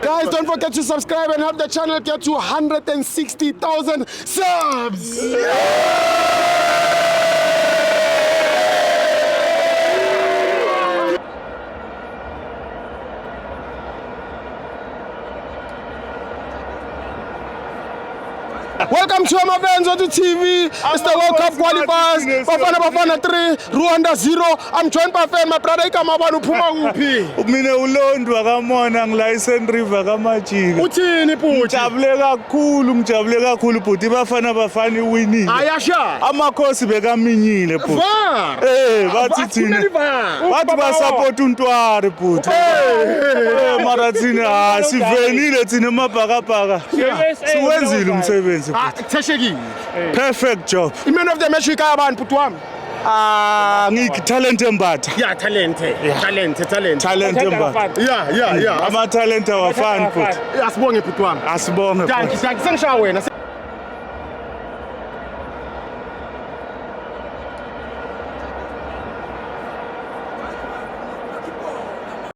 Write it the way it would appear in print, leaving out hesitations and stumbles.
Guys, don't forget to subscribe and help the channel get to 160,000 subs. Welcome to Amavenzo to TV. It's the World Cup qualifiers. Bafana 3, Rwanda 0. I'm joined by fan, my brother Ikamabanu Puma Upi. Mina ulondwa kamona ngilayisen river kamajika. Uthini futhi? Ngijabule kakhulu bhuti bafana winning. Ayasha. Amakhosi bekaminyile bhuti. Bathi thina. Bathi basupport uNtwari bhuti. Mara thina sivenile thina emabhakabhaka. Siwenzile umsebenzi. Perfect job. Man of the match ikabani bhuti wami? Talent embatha. Yeah, talent embatha. Yeah. Ama talent awafani bhuti. Asibonge bhuti wami. Asibonge. Thank you. Sengishawa wena.